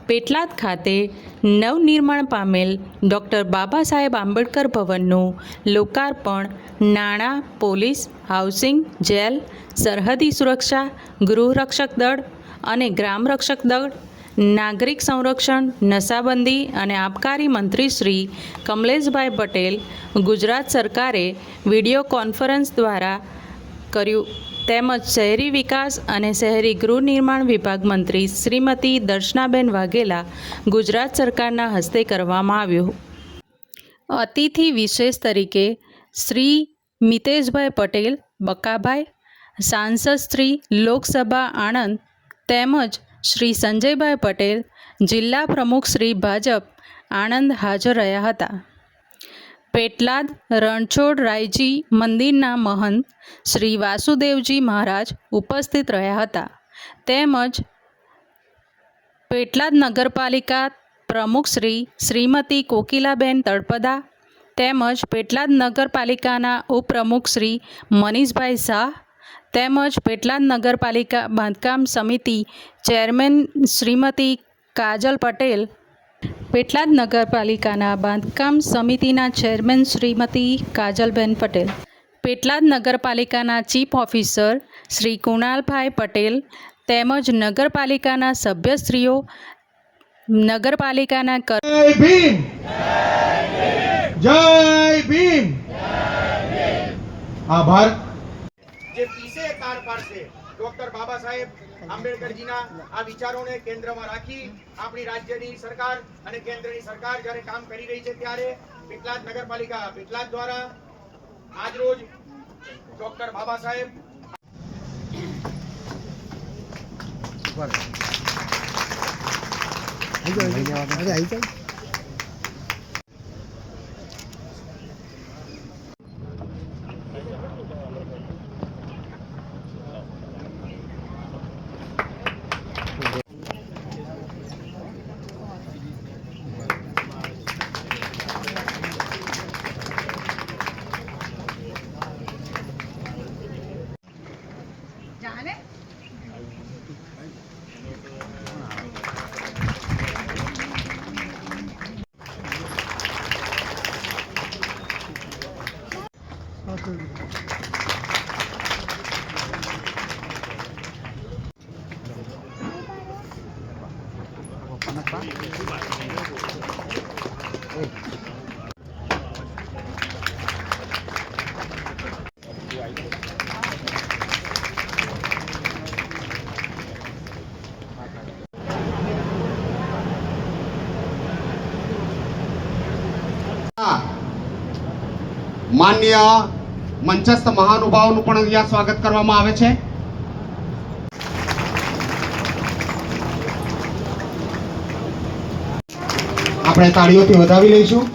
પેટલાદ ખાતે નવનિર્માણ પામેલ ડૉક્ટર બાબા સાહેબ આંબેડકર ભવનનું લોકાર્પણ નાણાં, પોલીસ, હાઉસિંગ, જેલ, સરહદી સુરક્ષા, ગૃહરક્ષક દળ અને ગ્રામરક્ષક દળ, નાગરિક સંરક્ષણ, નશાબંધી અને આબકારી મંત્રી શ્રી કમલેશભાઈ પટેલ, ગુજરાત સરકારે વિડીયો કોન્ફરન્સ દ્વારા કર્યું તેમજ શહેરી વિકાસ અને શહેરી ગૃહ નિર્માણ વિભાગ મંત્રી શ્રીમતી દર્શનાબેન વાઘેલા, ગુજરાત સરકારના હસ્તે કરવામાં આવ્યું. અતિથિ વિશેષ તરીકે શ્રી મિતેશભાઈ પટેલ, બકાભાઈ, સાંસદ શ્રી લોકસભા આણંદ તેમજ શ્રી સંજયભાઈ પટેલ, જિલ્લા પ્રમુખ શ્રી ભાજપ આણંદ હાજર રહ્યા હતા. પેટલાદ રણછોડરાયજી મંદિરના મહંત શ્રી વાસુદેવજી મહારાજ ઉપસ્થિત રહ્યા હતા તેમજ પેટલાદ નગરપાલિકા પ્રમુખ શ્રીમતી કોકિલાબેન તળપદા તેમજ પેટલાદ નગરપાલિકાના ઉપપ્રમુખ શ્રી મનીષભાઈ શાહ તેમજ પેટલાદ નગરપાલિકા બાંધકામ સમિતિ ચેરમેન શ્રીમતી કાજલ પટેલ, પેટલાદ નગરપાલિકાના બાંધકામ સમિતિના ચેરમેન શ્રીમતી કાજલબેન પટેલ, પેટલાદ નગરપાલિકાના ચીફ ઓફિસર શ્રી કુણાલભાઈ પટેલ તેમજ નગરપાલિકાના સભ્યશ્રીઓ, નગરપાલિકાના જય ભીમ, જય ભીમ. આભાર. જે પીસે તાર પાડશે ડોક્ટર બાબા સાહેબ આંબેડકરજીના આ વિચારોને કેન્દ્રમાં રાખી આપણી રાજ્યની સરકાર અને કેન્દ્રની સરકાર જ્યારે કામ કરી રહી છે ત્યારે પેટલાદ નગરપાલિકા પેટલાદ દ્વારા આજરોજ ડોક્ટર બાબા સાહેબ માન્ય મંચસ્થ મહાનુભાવોનું પણ અહીંયા સ્વાગત કરવામાં આવે છે. આપણે તાળીઓથી વધાવી લઈશું.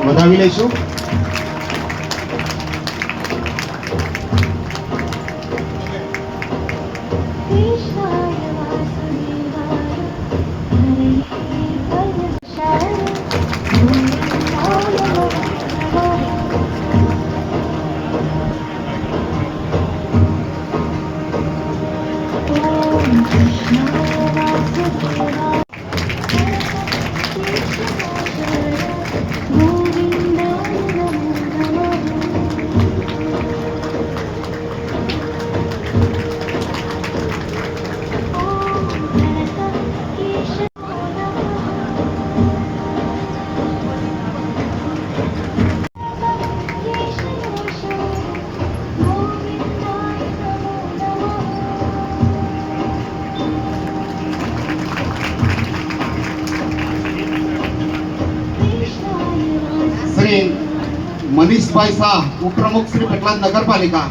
વધાવી લઈશું. મનીષભાઈ શાહ, ઉપપ્રમુખ શ્રી પેટલાદ નગરપાલિકા.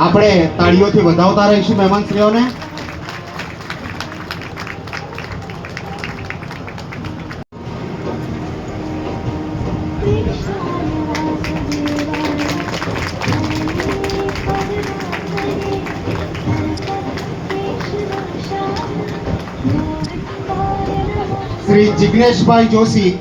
આપણે તાળીઓથી વધાવતા રહીશું મહેમાનશ્રીઓને. શ્રી જિગ્નેશભાઈ જોશી,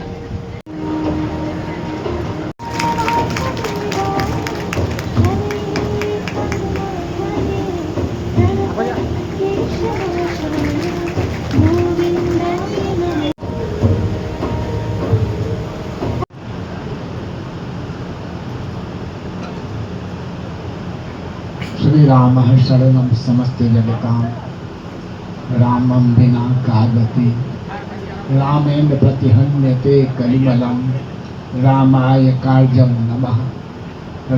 श्री राम शरणम समस्त जगताम रामं विना का गति रामेण प्रतिहन्यते कलिमलं रामाय कार्यं नमः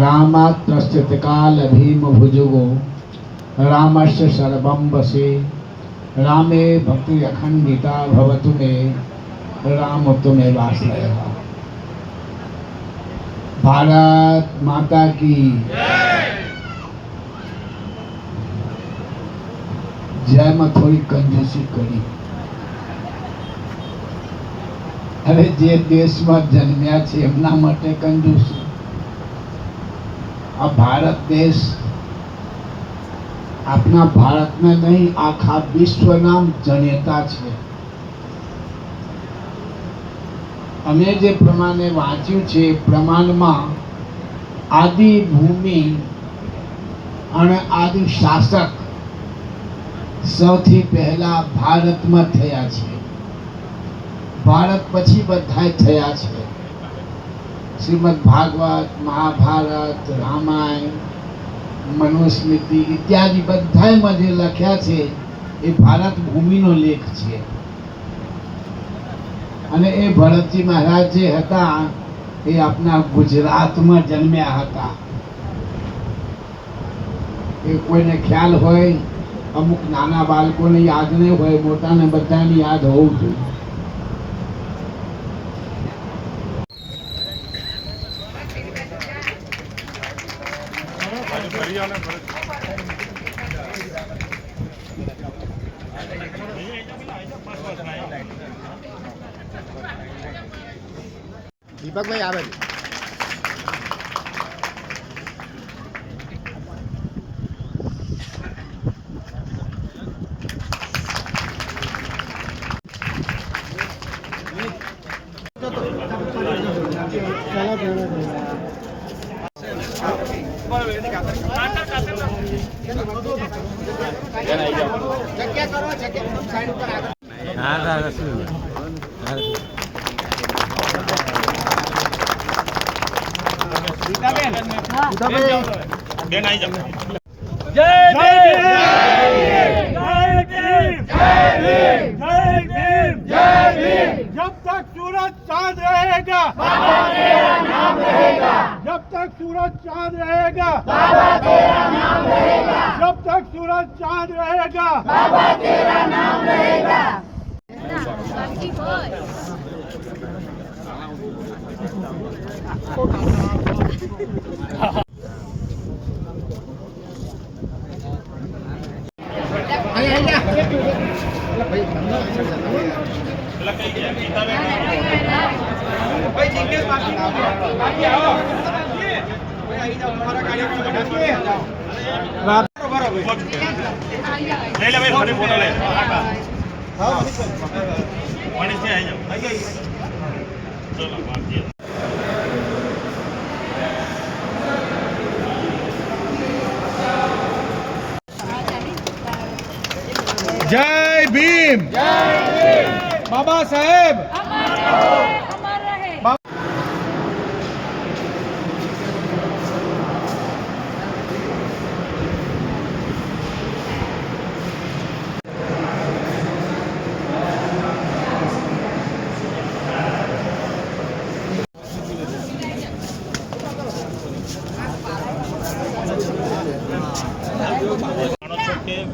रामात् प्रस्थित काल भीम भुजुगो रामस्य सर्वं वशे रामे भक्ति अखंडिता भवतु मे राम तुमेवाश्रयः। भारत माता की જયમાં થોડી કંજૂસી કરી. હવે જે દેશમાં જન્મ્યા છે એમના માટે કંજૂસી. આ ભારત દેશ આપણા ભારતને નહીં આખા વિશ્વના જનેતા છે. અમે જે પ્રમાણે વાંચ્યું છે એ પ્રમાણમાં આદિ ભૂમિ અને આદિ શાસક સૌથી પહેલા ભારતમાં થયા છે. ભારત પછી બધાય થયા છે. શ્રીમદ ભાગવત, મહાભારત, રામાયણ, મનુસ્મૃતિ ઇત્યાદि બધાયમાં જે લખ્યા છે એ ભારત ભૂમિનો લેખ છે. અને એ ભરતજી મહારાજ જે હતા એ આપણા ગુજરાતમાં જન્મ્યા હતા. એ કોઈને ખ્યાલ હોય, અમુક નાના બાળકોને યાદ નહીં હોય, મોટાને બધાને યાદ હોવું જોઈએ. દીપકભાઈ આવે છે. જગ્યા કરો, જગ્યા સાઈડ ઉપર આગળ. બેન આવી જાઓ. જય ભીમ, જય ભીમ, જય ભીમ, જય ભીમ, જય ભીમ. जब तक सूरज चांद रहेगा बाबा तेरा नाम रहेगा. जब तक सूरज चांद रहेगा बाबा तेरा नाम रहेगा. जब तक सूरज चांद रहेगा बाबा तेरा नाम रहेगा. भाई जिंगेश बाकी आओ भाई आई जाओ हमारा कार्यक्रम बढ़ाते जाओ बराबर ले ले भाई फटे फोटो ले हां मनीष से आई जाओ आइए चलो बात ये जय भीम, जय भीम. बाबा साहेब अमर रहे.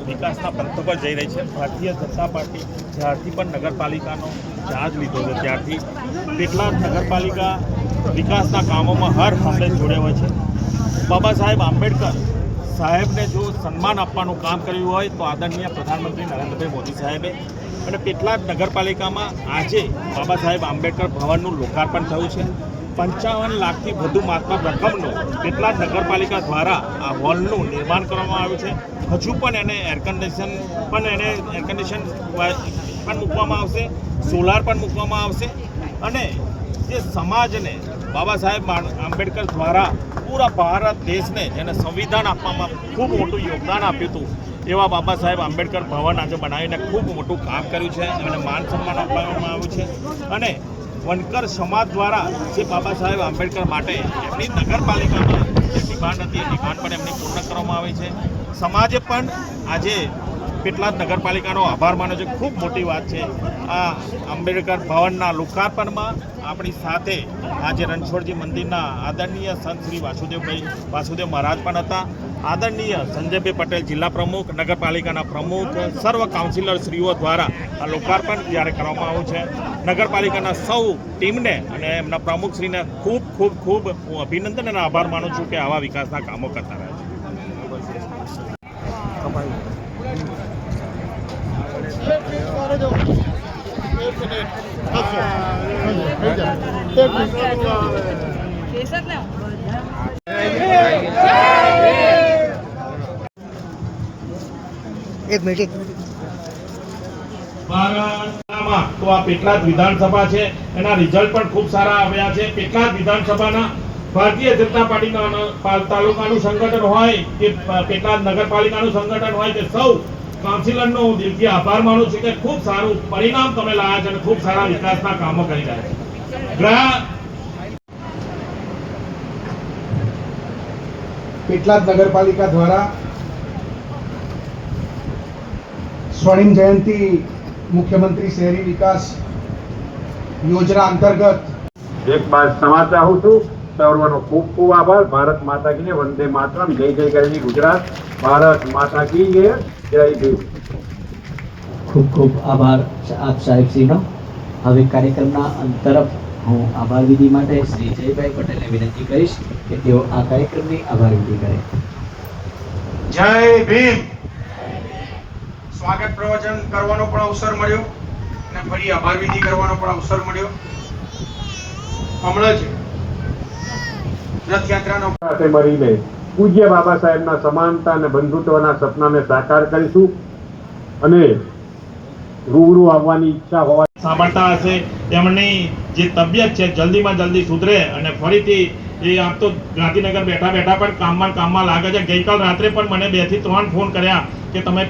વિકાસના પંથ પર જઈ રહી છે. ભારતીય જનતા પાર્ટી જ્યારથી પણ નગરપાલિકાનો ચાર્જ લીધો છે ત્યારથી કેટલાક નગરપાલિકા વિકાસના કામોમાં હર હંમે જોડ્યા હોય છે. બાબા સાહેબ આંબેડકર સાહેબને જો સન્માન આપવાનું કામ કર્યું હોય તો આદરણીય પ્રધાનમંત્રી નરેન્દ્રભાઈ મોદી સાહેબે, અને કેટલાક નગરપાલિકામાં આજે બાબા સાહેબ આંબેડકર ભવનનું લોકાર્પણ થયું છે. 55 લાખથી વધુ માત્રા રકમનું કેટલાક નગરપાલિકા દ્વારા આ હોલનું નિર્માણ કરવામાં આવ્યું છે. હજુ પણ એને એર કન્ડિશન પણ મૂકવામાં આવશે, સોલાર પણ મૂકવામાં આવશે, અને જે સમાજને બાબા સાહેબ આંબેડકર દ્વારા પૂરા ભારત દેશને જેને સંવિધાન આપવામાં ખૂબ મોટું યોગદાન આપ્યું હતું એવા બાબા સાહેબ આંબેડકર ભવન આજે બનાવીને ખૂબ મોટું કામ કર્યું છે. એમને માન સન્માન આપવામાં આવ્યું છે, અને વનકર સમાજ દ્વારા જે બાબા સાહેબ આંબેડકર માટે એમની નગરપાલિકામાં જે ડિમાન્ડ હતી એ ડિમાન્ડ પણ એમની પૂર્ણ કરવામાં આવી છે. સમાજે પણ આજે કેટલાક નગરપાલિકાનો આભાર માન્યો છે. ખૂબ મોટી વાત છે. આ આંબેડકર ભવનના લોકાર્પણમાં આપણી સાથે આજે રણછોડજી મંદિરના આદરણીય સંત શ્રી વાસુદેવ મહારાજ પણ હતા. આદરણીય સંજયભાઈ પટેલ જિલ્લા પ્રમુખ, નગરપાલિકાના પ્રમુખ, સર્વ કાઉન્સિલર શ્રીઓ દ્વારા આ લોકાર્પણ જ્યારે કરવામાં આવ્યું છે. નગરપાલિકાના સૌ ટીમને અને એમના પ્રમુખશ્રીને ખૂબ ખૂબ ખૂબ હું અભિનંદન અને આભાર માનું છું કે આવા વિકાસના કામો કરતા રહે છે. એક મિનિટ. ભારતમાં તો આ પેટલાદ વિધાનસભા છે, એના રિઝલ્ટ પણ ખૂબ સારા આવ્યા છે. પેટલાદ વિધાનસભાના ભારતીય જનતા પાર્ટીના તાલુકાનું સંગઠન હોય કે પેટલાદ નગરપાલિકાનું સંગઠન હોય કે સૌ કાઉન્સિલરનો હું દિલથી આભાર માનું છું કે ખૂબ સારું પરિણામ તમે લાવ્યા છે અને ખૂબ સારા વિકાસના કામો કરી રહ્યા છે. પેટલાદ નગરપાલિકા દ્વારા સ્વર્ણિમ જયંતિ મુખ્યમંત્રી શહેરી વિકાસ યોજના અંતર્ગત એક બાર સમાજ ચાહું છું. સર્વનો ખૂબ ખૂબ આભાર. ભારત માતા કી જય, વંદે માતરમ, જય જય કરીને ગુજરાત, ભારત માતા કી જય, જય ભીમ. ખૂબ ખૂબ આભાર આપ સાહેબશ્રીનો. હવે કાર્યક્રમના અંત તરફ હું આભાર વિધિ માટે શ્રી જયભાઈ પટેલને વિનંતી કરીશ કે તેઓ આ કાર્યક્રમની આભાર વિધિ કરે. જય ભીમ. સ્વાગત પ્રવચન કરવાનો પણ અવસર મળ્યો અને ફરી આભાર વિધિ કરવાનો પણ અવસર મળ્યો. હમણાં જ રથયાત્રાનો સાથે મળીને પૂજ્ય બાબા સાહેબના સમાનતા અને બંધુત્વના સપનાને સાકાર કરીશું, અને રૂબરૂ આવવાની ઈચ્છા હોવા સાંભળતા હશે એમની જે તબિયત છે જલ્દીમાં જલ્દી સુધરે અને ફરીથી એ આમ તો ગાંધીનગર બેઠા બેઠા પણ કામમાં લાગે છે. ગઈકાલ રાત્રે પણ મને 2 થી 3 ફોન કર્યા કે તમે